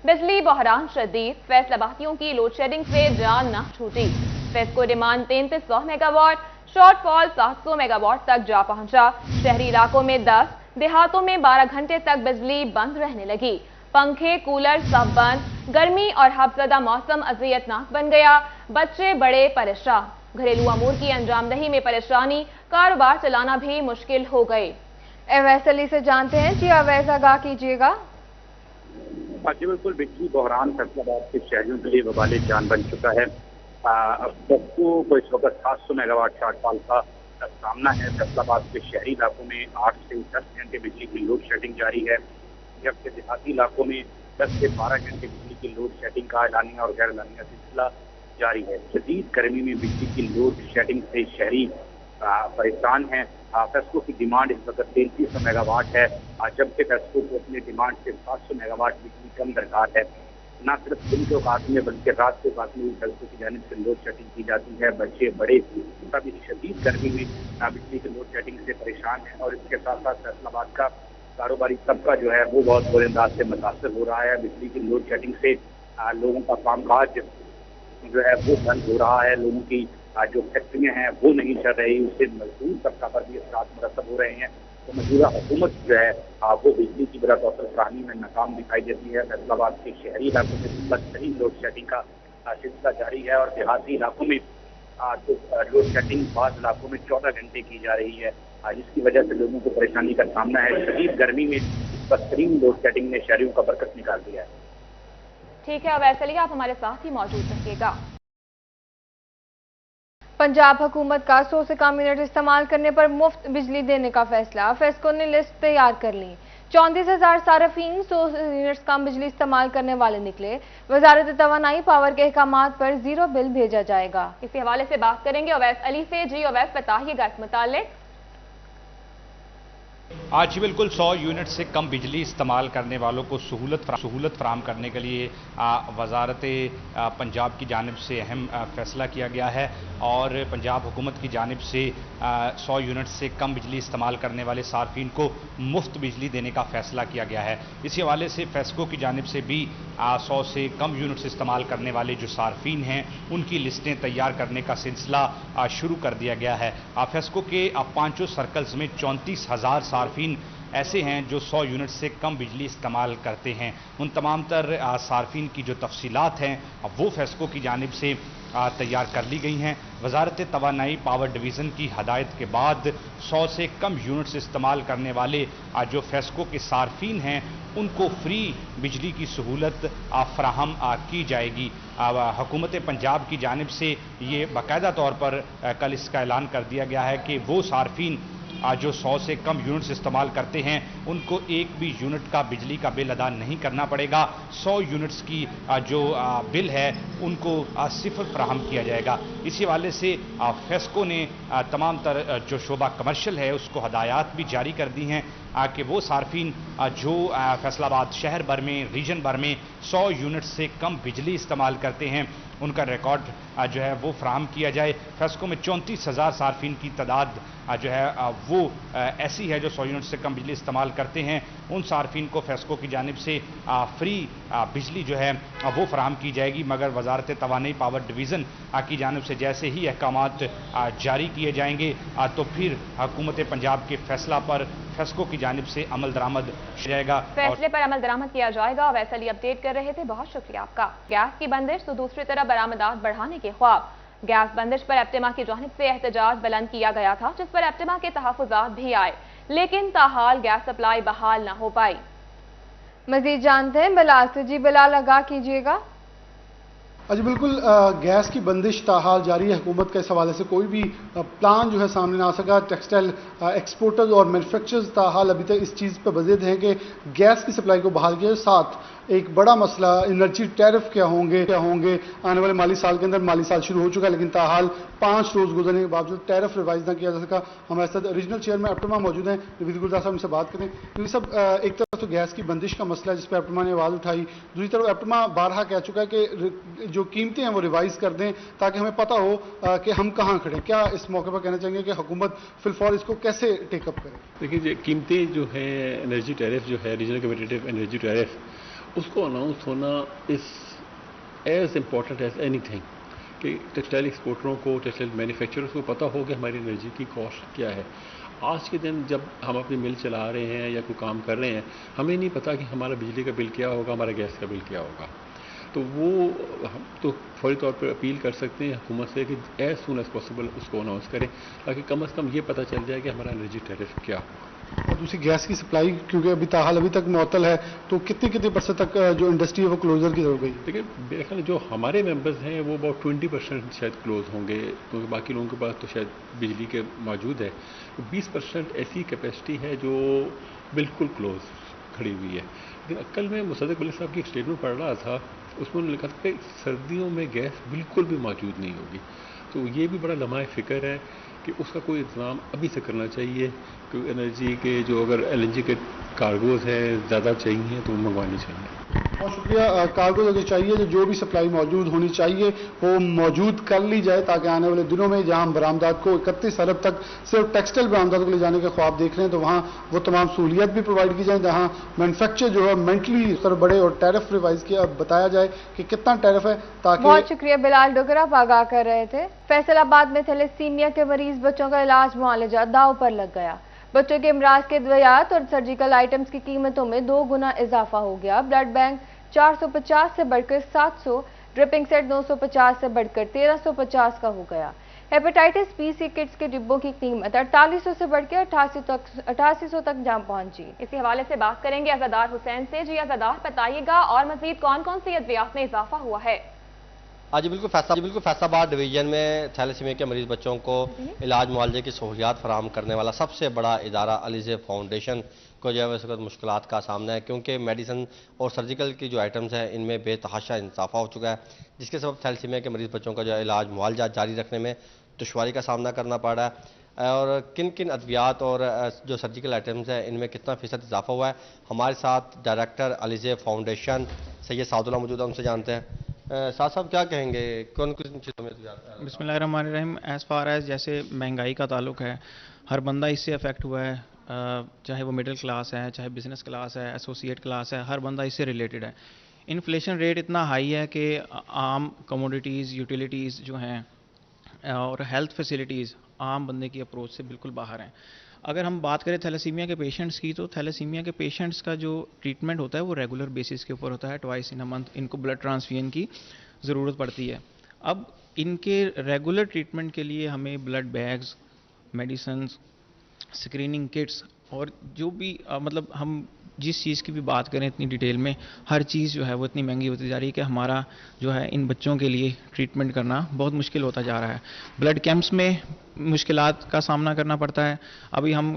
बिजली बहरान शदीद, फैसलाबादियों की लोड शेडिंग से जान न छूटी। FESCO demand 3300 megawatt, shortfall 700 megawatt तक जा पहुंचा। शहरी इलाकों में 10, देहातों में 12 घंटे तक बिजली बंद रहने लगी। पंखे कूलर सब बंद। गर्मी और हबजदा मौसम अजियतनाक बन गया। बच्चे बड़े परेशान। घरेलू अमूर की अंजामदही में परेशानी, कारोबार चलाना भी मुश्किल हो गई। अवैस अली से जानते हैं। जी अवैस, आगाह कीजिएगा। जी बिल्कुल, बिजली बहरान फैसलाबाद के शहरियों के लिए वबाले जान बन चुका है। अब सबको को इस वक्त 700 मेगावाट शॉर्टफॉल का सामना है। फैसलाबाद के शहरी इलाकों में 8 से 10 घंटे बिजली की लोड शेडिंग जारी है, जबकि देहाती इलाकों में 10 से 12 घंटे बिजली की लोड शेडिंग का एलानिया और गैर एलानिया सिलसिला जारी है। शदीद गर्मी में बिजली की लोड शेडिंग से शहरी परेशान हैं। फेस्को की डिमांड इस वक्त 3300 मेगावाट है, जबकि फेस्को को अपनी डिमांड से 700 मेगावाट बिजली कम दरकार है। न सिर्फ दिन के औकात में बल्कि रात के औकात में भी फेस्को की जानिब से लोड शेडिंग की जाती है। बच्चे बड़े सब इस शदीद गर्मी में बिजली की लोड शेडिंग से परेशान हैं और इसके साथ साथ फैसलाबाद का कारोबारी तबका जो है वो बहुत बुरे अंदाज से मुतासर हो रहा है। बिजली की लोड शेडिंग से लोगों का कामकाज जो है वो बंद हो रहा है। लोगों की जो फैक्ट्रियाँ हैं वो नहीं चल रही, उससे मजदूर तबका पर भी असरात मुरतब हो रहे हैं। तो मौजूदा हुकूमत जो है वो बिजली की बड़ा तौर फराहमी में नाकाम दिखाई देती है। फैसलाबाद के शहरी इलाकों में बदतरीन लोड शेडिंग का सिलसिला जारी है और देहाती इलाकों में तो लोड शेडिंग बाद इलाकों में 14 घंटे की जा रही है, जिसकी वजह से लोगों को परेशानी का सामना है। शदीद गर्मी में बदतरीन लोड शेडिंग ने शहरियों का बरकत निकाल दिया है। ठीक है अवैस अली, आप हमारे साथ ही मौजूद रहिएगा। पंजाब हुकूमत का 100 से कम यूनिट इस्तेमाल करने पर मुफ्त बिजली देने का फैसला। फेस्को ने लिस्ट तैयार कर ली। 34,000 सार्फिन 100 यूनिट्स कम बिजली इस्तेमाल करने वाले निकले। वजारत तवानाई पावर के अहकामात पर जीरो बिल भेजा जाएगा। इसी हवाले से बात करेंगे अवैस अली से। जी अवैस, बताइएगा इस मुतालिक। आज बिल्कुल 100 यूनिट से कम बिजली इस्तेमाल करने वालों को सहूलत फराहम करने के लिए वजारत पंजाब की जानिब से अहम फैसला किया गया है और पंजाब हुकूमत की जानिब से 100 यूनिट से कम बिजली इस्तेमाल करने वाले सार्फिन को मुफ्त बिजली देने का फैसला किया गया है। इसी हवाले से फेस्को की जानिब से भी 100 से कम यूनिट्स इस्तेमाल करने वाले जो सार्फिन हैं उनकी लिस्टें तैयार करने का सिलसिला शुरू कर दिया गया है। फेस्को के 5 सर्कल्स में 34,000 सार्फिन ऐसे हैं जो 100 यूनिट से कम बिजली इस्तेमाल करते हैं। उन तमाम तर सार्फिन की जो तफसीलात हैं वो फेस्को की जानिब से तैयार कर ली गई हैं। वजारत तवानाई पावर डिवीज़न की हदायत के बाद 100 से कम यूनिट्स इस्तेमाल करने वाले जो फेस्को के सार्फिन हैं उनको फ्री बिजली की सहूलत फराहम की जाएगी। हुकूमत पंजाब की जानिब से ये बाकायदा तौर पर कल इसका ऐलान कर दिया गया है कि वो सार्फिन जो 100 से कम यूनिट्स इस्तेमाल करते हैं उनको एक भी यूनिट का बिजली का बिल अदा नहीं करना पड़ेगा। 100 यूनिट्स की जो बिल है उनको सिफर फराहम किया जाएगा। इसी हवाले से फेस्को ने तमाम तर जो शोबा कमर्शियल है उसको हदायत भी जारी कर दी हैं कि वो सार्फिन जो फैसलाबाद शहर भर में रीजन भर में 100 यूनिट से कम बिजली इस्तेमाल करते हैं उनका रिकॉर्ड जो है वो फराहम किया जाए। फेस्को में 34,000 सार्फिन की तादाद जो है वो ऐसी है जो 100 यूनिट से कम बिजली इस्तेमाल करते हैं। उन सार्फिन को फेस्को की जानिब से फ्री बिजली जो है वो फराहम की जाएगी, मगर वजारत तवानाई पावर डिवीज़न की जानिब से जैसे ही अहकामात जारी किए जाएंगे तो फिर हुकूमत पंजाब के फैसला पर फेस्को की जानिब से अमल दरामद जाएगा। फैसले पर अमल दरामद किया जाएगा। वैसे ही अपडेट कर रहे थे, बहुत शुक्रिया आपका। गैस की बंदिश तो दूसरी तरफ बरामदात बढ़ाने के ख्वाब। गैस बंदिश पर एप्टेमा की जानिब से एहतजाज बुलंद किया गया था, जिस पर एप्टेमा के तहफ़्फ़ुज़ात भी आए, लेकिन ताहाल गैस सप्लाई बहाल न हो पाई। मजीद जानते हैं बिलाल से। जी बिलाल, आगाह कीजिएगा। जी बिल्कुल, गैस की बंदिश ताहाल जारी है। हुकूमत का इस हवाले से कोई भी प्लान जो है सामने ना आ सका। टेक्सटाइल एक्सपोर्टर्स और मैन्युफैक्चरर्स ताहाल अभी तक इस चीज़ पर बज़िद हैं कि गैस की सप्लाई को बहाल किया। साथ एक बड़ा मसला एनर्जी टैरिफ क्या होंगे आने वाले माली साल के अंदर। माली साल शुरू हो चुका है लेकिन ताहाल 5 रोज़ गुजरने के बावजूद टैरिफ रिवाइज ना किया जा सका। हमारे साथ रीजनल चेयरमैन एप्टेमा मौजूद हैं, नवीद गुलजार साहब, उनसे बात करें। क्योंकि सब एक तरफ तो गैस की बंदिश का मसला है जिस पर एप्टेमा ने आवाज़ उठाई, दूसरी तरफ एप्टेमा बारहा कह चुका है कि जो कीमतें हैं वो रिवाइज कर दें ताकि हमें पता हो कि हम कहाँ खड़े। क्या इस मौके पर कहना चाहेंगे कि हुकूमत फिलफौर इसको कैसे टेकअप करे? देखिए, कीमतें जो है एनर्जी टैरिफ जो है रीजनल कम्पिटिटिव एनर्जी टैरिफ اس کو اناؤنس ہونا is as important as any thing کہ ٹیکسٹائل ایکسپورٹروں کو, ٹیکسٹائل مینوفیکچررز کو پتہ ہو کہ ہماری انرجی کی کاسٹ کیا ہے. آج کے دن جب ہم اپنی مل چلا رہے ہیں یا کوئی کام کر رہے ہیں, ہمیں نہیں پتہ کہ ہمارا بجلی کا بل کیا ہوگا, ہمارا گیس کا بل کیا ہوگا. تو وہ ہم تو فوری طور پر اپیل کر سکتے ہیں حکومت سے کہ ایز سون ایز پاسبل اس کو اناؤنس کریں, تاکہ کم از کم یہ پتہ چل جائے کہ ہمارا انرجی ٹیرف کیا ہوگا. اور دوسری گیس کی سپلائی کیونکہ ابھی تک معطل ہے, تو کتنی پرسنٹ تک جو انڈسٹری ہے وہ کلوزر کی ہو گئی؟ لیکن میرے خیال جو ہمارے ممبرز ہیں وہ اباؤٹ 20% شاید کلوز ہوں گے, کیونکہ باقی لوگوں کے پاس تو شاید بجلی کے موجود ہے. 20% ایسی کیپیسٹی ہے جو بالکل کلوز کھڑی ہوئی ہے. لیکن کل میں مصدق ملک صاحب کی ایک اسٹیٹمنٹ پڑھ رہا تھا, اس میں انہوں نے لکھا تھا کہ سردیوں میں گیس بالکل بھی موجود نہیں ہوگی. تو یہ بھی بڑا لمحہ فکر ہے کہ اس کا کوئی انتظام ابھی سے کرنا چاہیے, کہ انرجی کے جو اگر LNG کے کارگوز ہیں زیادہ چاہیے تو منگوانی چاہیے. بہت شکریہ. کارگوز اگر چاہیے جو بھی سپلائی موجود ہونی چاہیے وہ موجود کر لی جائے, تاکہ آنے والے دنوں میں جہاں ہم برآمدات کو 31 ارب تک صرف ٹیکسٹائل برآمدات کو لے جانے کے خواب دیکھ رہے ہیں, تو وہاں وہ تمام سہولیات بھی پرووائڈ کی جائیں جہاں مینوفیکچر جو ہے مینٹلی سر بڑے, اور ٹیرف ریوائز کیا بتایا جائے کہ کتنا ٹیرف ہے. تاکہ بہت شکریہ بلال ڈوگر, آپ آگاہ کر رہے تھے. فیصل آباد میں تھیلیسیمیا کے مریض بچوں کا علاج معالجہ داؤ پر لگ گیا. بچوں کے امراض کے ادویات اور سرجیکل آئٹمز کی قیمتوں میں 2 گنا اضافہ ہو گیا. بلڈ بینک 450 سے بڑھ کر 700, ڈرپنگ سیٹ 950 سے بڑھ کر 1350 کا ہو گیا. ہیپاٹائٹس بی سی کٹس کے ڈبوں کی قیمت 4800 سے بڑھ کے 8800 تک جا پہنچی. اسی حوالے سے بات کریں گے عزادار حسین سے. جی عزادار, بتائیے گا اور مزید کون کون سی ادویات میں اضافہ ہوا ہے؟ جی بالکل فیصل آباد ڈویژن میں تھیلیسیمیا کے مریض بچوں کو علاج معالجے کی سہولیات فراہم کرنے والا سب سے بڑا ادارہ علیزے فاؤنڈیشن کو جو ہے اس وقت مشکلات کا سامنا ہے, کیونکہ میڈیسن اور سرجیکل کی جو آئٹمز ہیں ان میں بے تحاشا اضافہ ہو چکا ہے, جس کے سبب تھیلیسیمیا کے مریض بچوں کا جو ہے علاج معالجہ جاری رکھنے میں دشواری کا سامنا کرنا پڑ رہا ہے. اور کن ادویات اور جو سرجیکل آئٹمز ہیں ان میں کتنا فیصد اضافہ ہوا ہے, ہمارے ساتھ ڈائریکٹر علیزے فاؤنڈیشن سید سعد اللہ موجود ہے, ان سے جانتے ہیں. سعد صاحب کیا کہیں گے, کون چیزوں میں بسم اللہ الرحمن الرحیم. ایز فار ایز جیسے مہنگائی کا تعلق ہے, ہر بندہ اس سے افیکٹ ہوا ہے, چاہے وہ مڈل کلاس ہے, چاہے بزنس کلاس ہے, ایسوسیٹ کلاس ہے, ہر بندہ اس سے ریلیٹڈ ہے. انفلیشن ریٹ اتنا ہائی ہے کہ عام کموڈیٹیز, یوٹیلیٹیز جو ہیں اور ہیلتھ فیسلٹیز عام بندے کی اپروچ سے بالکل باہر ہیں. اگر ہم بات کریں تھیلیسیمیا کے پیشنٹس کی, تو تھیلیسیمیا کے پیشنٹس کا جو ٹریٹمنٹ ہوتا ہے وہ ریگولر بیسس کے اوپر ہوتا ہے. ٹوائس ان اے منتھ ان کو بلڈ ٹرانسفیوژن کی ضرورت پڑتی ہے. اب ان کے ریگولر ٹریٹمنٹ کے لیے ہمیں blood bags, medicines, screening kits اور جو بھی مطلب ہم جس چیز کی بھی بات کریں اتنی ڈیٹیل میں, ہر چیز جو ہے وہ اتنی مہنگی ہوتی جا رہی ہے کہ ہمارا جو ہے ان بچوں کے لیے ٹریٹمنٹ کرنا بہت مشکل ہوتا جا رہا ہے. بلڈ کیمپس میں مشکلات کا سامنا کرنا پڑتا ہے. ابھی ہم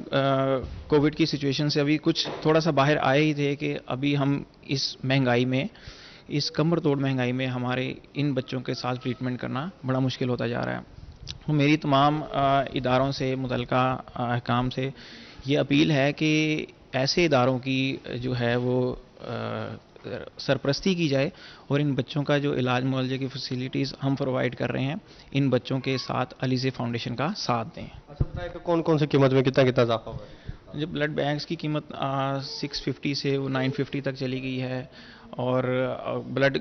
کووڈ کی سچویشن سے ابھی کچھ تھوڑا سا باہر آئے ہی تھے کہ ابھی ہم اس مہنگائی میں, اس کمر توڑ مہنگائی میں ہمارے ان بچوں کے ساتھ ٹریٹمنٹ کرنا بڑا مشکل ہوتا جا رہا ہے. میری تمام اداروں سے, متعلقہ حکام سے یہ اپیل ہے کہ ایسے اداروں کی جو ہے وہ سرپرستی کی جائے اور ان بچوں کا جو علاج معالجے کی فیسلٹیز ہم پرووائڈ کر رہے ہیں ان بچوں کے ساتھ علیزے فاؤنڈیشن کا ساتھ دیں. اچھا بتائیں کہ کون سی قیمت میں کتنا اضافہ ہوا ہے؟ جو بلڈ بینکس کی قیمت 650 سے وہ 950 تک چلی گئی ہے, اور بلڈ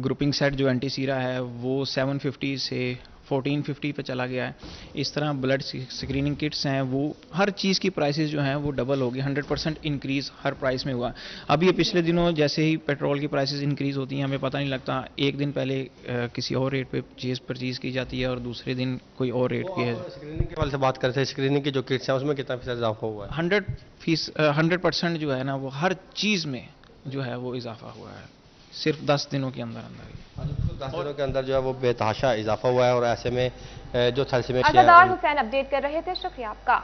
گروپنگ سیٹ جو اینٹی سیرا ہے وہ 750 سے 1450 پہ چلا گیا ہے. اس طرح بلڈ اسکریننگ کٹس ہیں, وہ ہر چیز کی پرائسز جو ہیں وہ ڈبل ہو گئی. 100% انکریز ہر پرائس میں ہوا. اب یہ پچھلے دنوں جیسے ہی پیٹرول کی پرائسز انکریز ہوتی ہیں ہمیں پتہ نہیں لگتا, ایک دن پہلے کسی اور ریٹ پہ چیز پرچیز کی جاتی ہے اور دوسرے دن کوئی اور ریٹ کی ہے. اسکریننگ کے حوالے سے بات کرتے ہیں, اسکریننگ کی جو کٹس ہیں اس میں کتنا فیصد اضافہ ہوا ہے؟ 100% جو ہے نا وہ ہر چیز میں جو ہے وہ اضافہ ہوا ہے, صرف 10 دنوں کے اندر ہی. 10 دنوں کے اندر جو ہے وہ بے تحاشا اضافہ ہوا ہے. اور ایسے میں جو تھیلیسیمیا عزادار حسین اپڈیٹ کر رہے تھے, شکریہ آپ کا.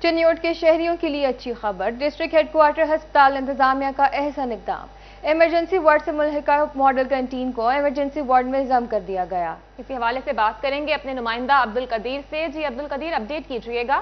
چنیوٹ کے شہریوں کے لیے اچھی خبر, ڈسٹرکٹ ہیڈ کوارٹر ہسپتال انتظامیہ کا احسن اقدام. ایمرجنسی وارڈ سے ملحقہ ماڈل کینٹین کو ایمرجنسی وارڈ میں ضم کر دیا گیا. اسی حوالے سے بات کریں گے اپنے نمائندہ عبدالقدیر سے. جی عبدالقدیر, اپڈیٹ کیجیے گا.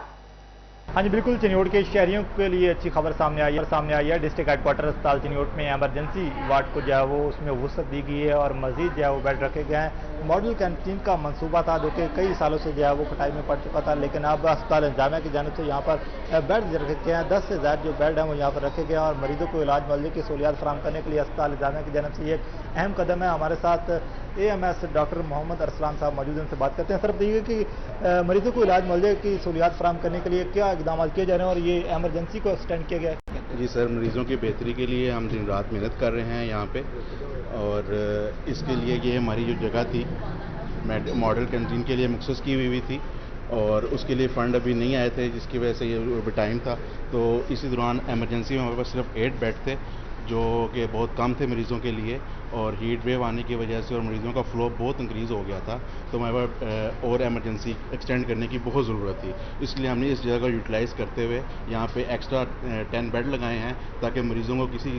हाँ जी बिल्कुल, चिन्योट के शहरियों के लिए अच्छी खबर सामने आई है। डिस्ट्रिक्ट हेडक्वार्टर अस्पताल चिन्योट में एमरजेंसी वार्ड को जो है वो उसमें वसअत दी गई है और मजीद जो है वो बेड रखे गए हैं। मॉडल कैंटीन का मंसूबा था जो कि कई सालों से जो है वो खटाई में पड़ चुका था, लेकिन अब अस्पताल इंतजामिया की जानिब से यहाँ पर बेड रखे गए हैं। 10 से ज़्यादा जो बेड हैं वो यहाँ पर रखे गए हैं और मरीजों को इलाज मुआवजे की सहूलियात फराहम करने के लिए अस्पताल इंतजामिया की जानिब से ये एक अहम कदम है। हमारे साथ AMS डॉक्टर मोहम्मद अरसलान साहब मौजूद हैं, उनसे बात करते हैं। सर बताइए कि मरीजों को इलाज मुआवजे की सहूलियात फराहम करने के लिए क्या इकदाम किए जा रहे हैं और ये एमरजेंसी को एक्सटेंड किया गया है? जी सर, मरीज़ों की बेहतरी के लिए हम दिन रात मेहनत कर रहे हैं यहाँ पे, और इसके लिए ये हमारी जो जगह थी मॉडल कैंटीन के लिए मखसूस की हुई थी और उसके लिए फ़ंड अभी नहीं आए थे, जिसकी वजह से ये टाइम था। तो इसी दौरान एमरजेंसी में हमारे पास सिर्फ 8 बेड थे जो कि बहुत कम थे मरीज़ों के लिए, और हीट वेव आने की वजह से और मरीज़ों का फ्लो बहुत इंक्रीज़ हो गया था, तो हमारे पास और एमरजेंसी एक्सटेंड करने की बहुत ज़रूरत थी। इसलिए हमने इस जगह को यूटिलाइज़ करते हुए यहाँ पे एक्स्ट्रा 10 बेड लगाए हैं ताकि मरीज़ों को किसी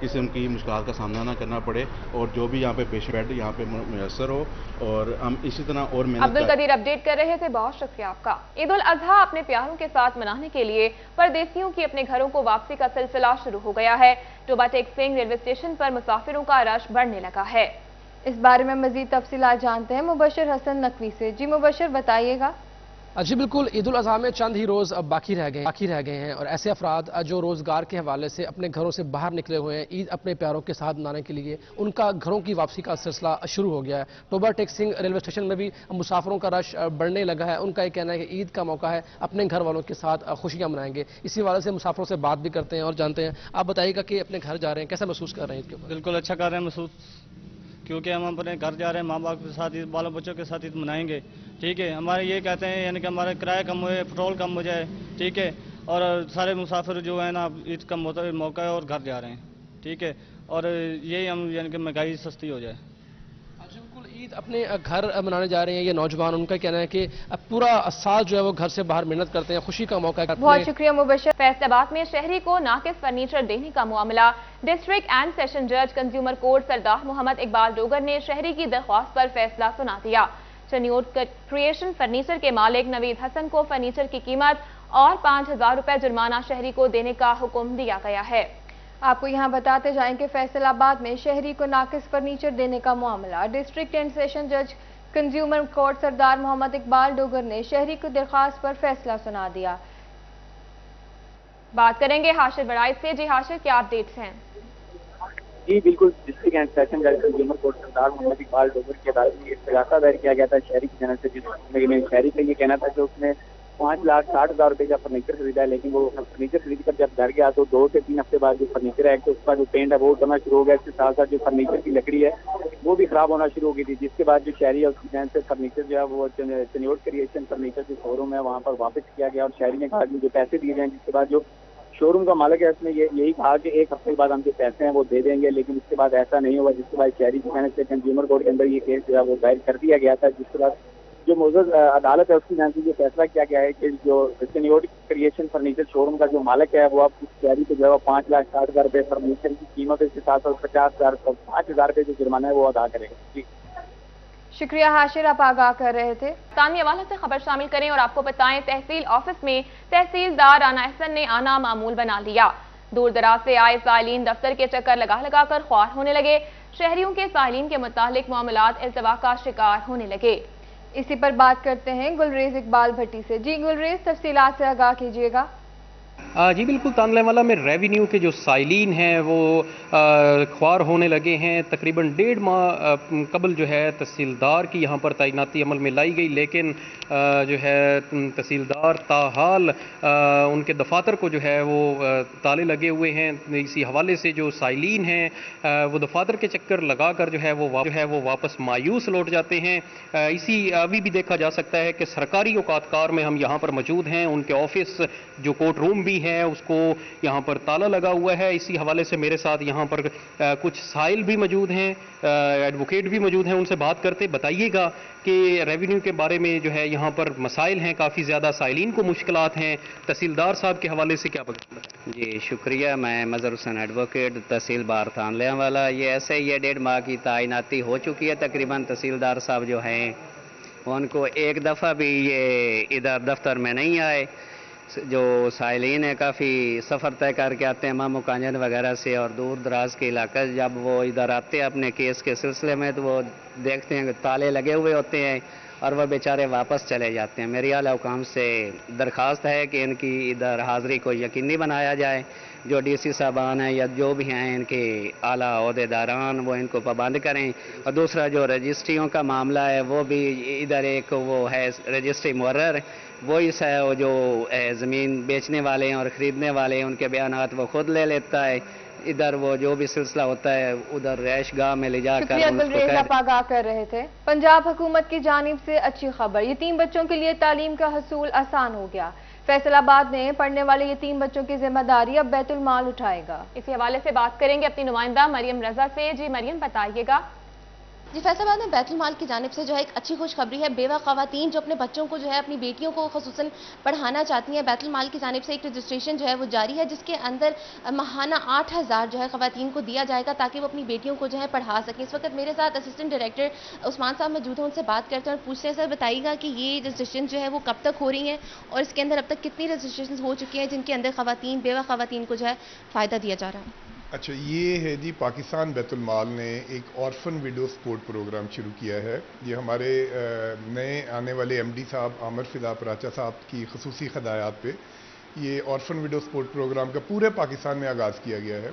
किस्म की मुश्किल का सामना ना करना पड़े और जो भी यहाँ पे पेशेंट बेड यहाँ पे मैसर हो, और हम इसी तरह और अब्दुल कदीर अपडेट कर रहे थे, बहुत शुक्रिया आपका। ईद उल अजहा अपने प्यारों के साथ मनाने के लिए परदेसियों की अपने घरों को वापसी का सिलसिला शुरू हो गया है। टोबा टेक सिंह रेलवे स्टेशन पर मुसाफिरों का रश बढ़ने लगा है। इस बारे में मजीद तफसीलात जानते हैं मुबशर हसन नकवी से। जी मुबशर, बताइएगा। जी बिल्कुल, ईद उल अज़हा में चंद ही रोज़ अब बाकी रह गए हैं और ऐसे अफराद जो रोज़गार के हवाले से अपने घरों से बाहर निकले हुए हैं ईद अपने प्यारों के साथ मनाने के लिए, उनका घरों की वापसी का सिलसिला शुरू हो गया है। टोबा टेक सिंह रेलवे स्टेशन में भी मुसाफिरों का रश बढ़ने लगा है। उनका ये कहना है कि ईद का मौका है, अपने घर वालों के साथ खुशियाँ मनाएंगे। इसी वाले से मुसाफिरों से बात भी करते हैं और जानते हैं। आप बताइएगा कि अपने घर जा रहे हैं, कैसा महसूस कर रहे हैं ईद के ऊपर? बिल्कुल अच्छा कर रहे हैं महसूस, क्योंकि हम अपने घर जा रहे हैं, माँ बाप के साथ ईद, बालों बच्चों के साथ ईद मनाएंगे। ठीक है, हमारे ये कहते हैं यानी कि हमारा किराया कम हो जाए, पेट्रोल कम हो जाए। ठीक है, और सारे मुसाफिर जो है ना ईद का मौका है और घर जा रहे हैं। ठीक है, और यही हम यानी कि महंगाई सस्ती हो जाए। बिल्कुल, ईद अपने घर मनाने जा रहे हैं ये नौजवान। उनका कहना है कि पूरा साल जो है वो घर से बाहर मेहनत करते हैं, खुशी का मौका है। बहुत शुक्रिया मुबशर। फैसलाबाद में शहरी को नाकिस फर्नीचर देने का मामला, डिस्ट्रिक्ट एंड सेशन जज कंज्यूमर कोर्ट सरदार मोहम्मद इकबाल डोगर ने शहरी की दरख्वास्त पर फैसला सुना दिया। चनियोट क्रिएशन फर्नीचर के मालिक नवीद हसन को फर्नीचर की कीमत और 5000 रुपए जुर्माना शहरी को देने का हुक्म दिया गया है। आपको यहां बताते जाएं कि फैसलाबाद में शहरी को नाकिस फर्नीचर देने का मामला, डिस्ट्रिक्ट एंड सेशन जज कंज्यूमर कोर्ट सरदार मोहम्मद इकबाल डोगर ने शहरी की दरख्वास्त पर फैसला सुना दिया। बात करेंगे हाशिर बड़ाई से। जी हाशिर, क्या अपडेट्स हैं? जी बिल्कुल, डिस्ट्रिक्ट एंड सेशन जज कंज्यूमर कोर्ट सरदार मोहम्मद इकबाल डोगर की अदालत में इस्तगासा दायर किया गया था शहरी की जानिब से, जिसमें शहरी का ये कहना था कि उसने 5,60,000 रुपए का फर्नीचर खरीदा है, लेकिन वो फर्नीचर खरीद कर जब घर गया तो 2 से 3 हफ्ते बाद जो फर्नीचर है तो उसका जो पेंट है वो उतरना शुरू हो गया। इसके साथ साथ जो फर्नीचर की लकड़ी है वो भी खराब होना शुरू हो गई थी, जिसके बाद जो शहरी है उसकी जान से फर्नीचर जो है वो चनियोट क्रिएशन फर्नीचर जो शोरूम है वहाँ पर वापस किया गया और शहरी ने कहा कि मुझे पैसे दिए जाएँ। जिसके बाद जो शोरूम का मालिक है उसने यही कहा कि 1 हफ्ते के बाद हम जो पैसे हैं वो दे देंगे, लेकिन उसके बाद ऐसा नहीं हुआ, जिसके बाद शहरी की जानिब से कंज्यूमर कोर्ट के अंदर ये केस जो है वो दायर कर दिया गया था। जिसके बाद जो मौजूद अदालत है उसकी जानिब से ये फैसला किया गया है कि जो चनियोट क्रिएशन फर्नीचर शोरूम का जो मालिक है वो अब उस शहरी को जो है 5,60,000 रुपए फर्नीचर की कीमत है, इसके साथ साथ 50,000 और 5,000 रुपए जो जुर्माना है वो अदा करेगा। जी शुक्रिया हाशिर, आप आगाह कर रहे थे। तानी हवाला से खबर शामिल करें और आपको बताएं, तहसील ऑफिस में तहसीलदार राना अहसन ने आना मामूल बना लिया। दूर दराज से आए साइलिन दफ्तर के चक्कर लगा कर ख्वार होने लगे। शहरियों के साइलिन के मुतालिक मामलात इल्तवा का शिकार होने लगे। इसी पर बात करते हैं गुलरेज इकबाल भट्टी से। जी गुलरेज, तफसीलात से आगाह कीजिएगा। जी बिल्कुल, तानलेवाला में रेवेन्यू के जो साइलिन हैं वो ख्वार होने लगे हैं। तकरीबन 1.5 माह कबल जो है तहसीलदार की यहाँ पर तैनाती अमल में लाई गई, लेकिन जो है तहसीलदार ताहाल उनके दफातर को जो है वो ताले लगे हुए हैं। इसी हवाले से जो साइलिन हैं वो दफातर के चक्कर लगा कर जो है वो वापस मायूस लौट जाते हैं। इसी अभी भी देखा जा सकता है कि सरकारी औकातकार में हम यहाँ पर मौजूद हैं, उनके ऑफिस जो कोर्ट रूम भी है उसको यहाँ पर ताला लगा हुआ है। इसी हवाले से मेरे साथ यहाँ पर कुछ साइल भी मौजूद हैं, एडवोकेट भी मौजूद हैं, उनसे बात करते। बताइएगा कि रेवेन्यू के बारे में जो है यहाँ पर मसाइल हैं, काफ़ी ज़्यादा साइलिन को मुश्किलात हैं, तहसीलदार साहब के हवाले से क्या बताएं? जी शुक्रिया, मैं मज़हर हुसैन एडवोकेट तहसील बार तानलेवाला। ये ऐसे ये 1.5 माह की तैनाती हो चुकी है तकरीबन। तहसीलदार साहब जो हैं उनको एक दफ़ा भी ये इधर दफ्तर में नहीं आए। جو سائلین ہیں کافی سفر طے کر کے آتے ہیں مامو کانجن وغیرہ سے اور دور دراز کے علاقہ، جب وہ ادھر آتے ہیں اپنے کیس کے سلسلے میں تو وہ دیکھتے ہیں کہ تالے لگے ہوئے ہوتے ہیں اور وہ بیچارے واپس چلے جاتے ہیں۔ میری اعلیٰ حکام سے درخواست ہے کہ ان کی ادھر حاضری کو یقینی بنایا جائے، جو ڈی سی صاحبان ہیں یا جو بھی ہیں ان کے اعلیٰ عہدیداران وہ ان کو پابند کریں، اور دوسرا جو رجسٹریوں کا معاملہ ہے وہ بھی ادھر ایک وہ ہے رجسٹری مورر، وہی ہے وہ جو زمین بیچنے والے ہیں اور خریدنے والے ہیں ان کے بیانات وہ خود لے لیتا ہے، ادھر وہ جو بھی سلسلہ ہوتا ہے ادھر رہائش گاہ میں لے جا کر شکریہ گلریز، آپ آگاہ کر رہے تھے۔ پنجاب حکومت کی جانب سے اچھی خبر، یتیم بچوں کے لیے تعلیم کا حصول آسان ہو گیا۔ فیصل آباد میں پڑھنے والے یتیم بچوں کی ذمہ داری اب بیت المال اٹھائے گا۔ اسی حوالے سے بات کریں گے اپنی نمائندہ مریم رضا سے۔ جی مریم، بتائیے گا۔ جی فیصل آباد میں بیت المال کی جانب سے جو ہے ایک اچھی خوشخبری ہے، بیوہ خواتین جو اپنے بچوں کو جو ہے اپنی بیٹیوں کو خصوصاً پڑھانا چاہتی ہیں، بیت المال کی جانب سے ایک رجسٹریشن جو ہے وہ جاری ہے، جس کے اندر ماہانہ 8,000 جو ہے خواتین کو دیا جائے گا تاکہ وہ اپنی بیٹیوں کو جو ہے پڑھا سکیں۔ اس وقت میرے ساتھ اسسٹنٹ ڈائریکٹر عثمان صاحب موجود ہیں، ان سے بات کرتے ہیں اور پوچھتے ہیں، سر بتائیے گا کہ یہ رجسٹریشن جو ہے وہ کب تک ہو رہی ہیں اور اس کے اندر اب تک کتنی رجسٹریشن ہو چکی ہیں جن کے اندر خواتین بیوہ خواتین کو جو ہے فائدہ دیا جا رہا ہے؟ اچھا، یہ ہے جی پاکستان بیت المال نے ایک آرفن ویڈو سپورٹ پروگرام شروع کیا ہے۔ یہ ہمارے نئے آنے والے ایم ڈی صاحب عامر فضا پراچا صاحب کی خصوصی ہدایات پہ یہ آرفن ویڈو سپورٹ پروگرام کا پورے پاکستان میں آغاز کیا گیا ہے۔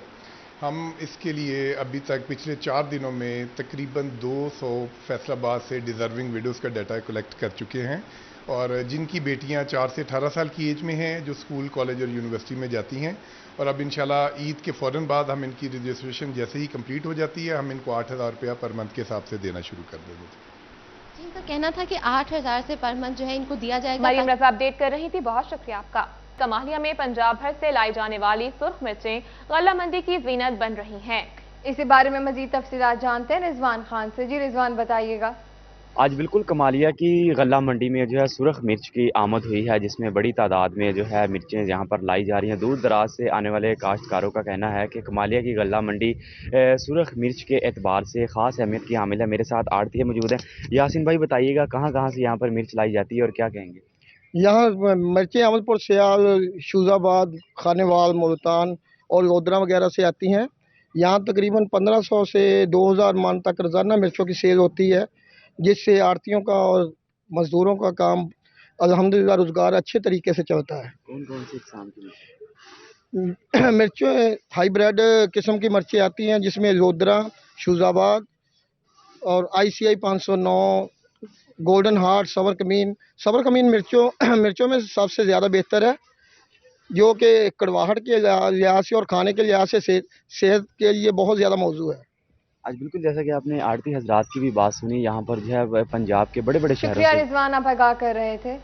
ہم اس کے لیے ابھی تک پچھلے 4 دنوں میں تقریباً 200 فیصل آباد سے ڈیزرونگ ویڈوز کا ڈیٹا کلیکٹ کر چکے ہیں، اور جن کی بیٹیاں 4 سے 18 سال کی ایج میں ہیں، جو اسکول، کالج اور یونیورسٹی میں جاتی ہیں، اور اب انشاءاللہ عید کے فوراً بعد ہم ان کی رجسٹریشن جیسے ہی کمپلیٹ ہو جاتی ہے ہم ان کو 8,000 روپیہ پر منتھ کے حساب سے دینا شروع کر دیں گے۔ جی ان کا کہنا تھا کہ 8,000 سے پر منتھ جو ہے ان کو دیا جائے گا۔ مریم رضا اپڈیٹ کر رہی تھی، بہت شکریہ آپ کا۔ کمالیہ میں پنجاب بھر سے لائی جانے والی سرخ مرچیں غلہ منڈی کی زینت بن رہی ہیں۔ اسی بارے میں مزید تفصیلات جانتے ہیں رضوان خان سے۔ جی رضوان، بتائیے گا۔ آج بالکل کمالیہ کی غلہ منڈی میں جو ہے سرخ مرچ کی آمد ہوئی ہے، جس میں بڑی تعداد میں جو ہے مرچیں یہاں پر لائی جا رہی ہیں۔ دور دراز سے آنے والے کاشتکاروں کا کہنا ہے کہ کمالیہ کی غلہ منڈی سرخ مرچ کے اعتبار سے خاص اہمیت کی حامل ہے۔ میرے ساتھ آڑھتی موجود ہیں۔ یاسین بھائی بتائیے گا کہاں کہاں سے یہاں پر مرچ لائی جاتی ہے اور کیا کہیں گے؟ یہاں مرچیں احمد پور، سیال، شوزآباد، خانیوال، ملتان اور لودرا وغیرہ سے آتی ہیں۔ یہاں تقریباً 1500 سے 2000 من تک روزانہ مرچوں کی سیل ہوتی ہے، جس سے آڑھتیوں کا اور مزدوروں کا کام الحمدللہ روزگار اچھے طریقے سے چلتا ہے۔ کون کون سی اقسام کی مرچیں ہائی بریڈ قسم کی مرچیں آتی ہیں، جس میں لودرا، شوزآباد اور ICI 509، گولڈن ہارٹ، صبر کمین مرچوں میں سب سے زیادہ بہتر ہے، جو کہ کڑواہٹ کے لحاظ سے اور کھانے کے لحاظ سے صحت کے لیے بہت زیادہ موزوں ہے۔ آج بالکل جیسا کہ آپ نے آڑھتی حضرات کی بھی بات سنی، یہاں پر جو ہے پنجاب کے بڑے بڑے شہروں سے شکریہ رضوان، آپ آگاہ کر رہے تھے۔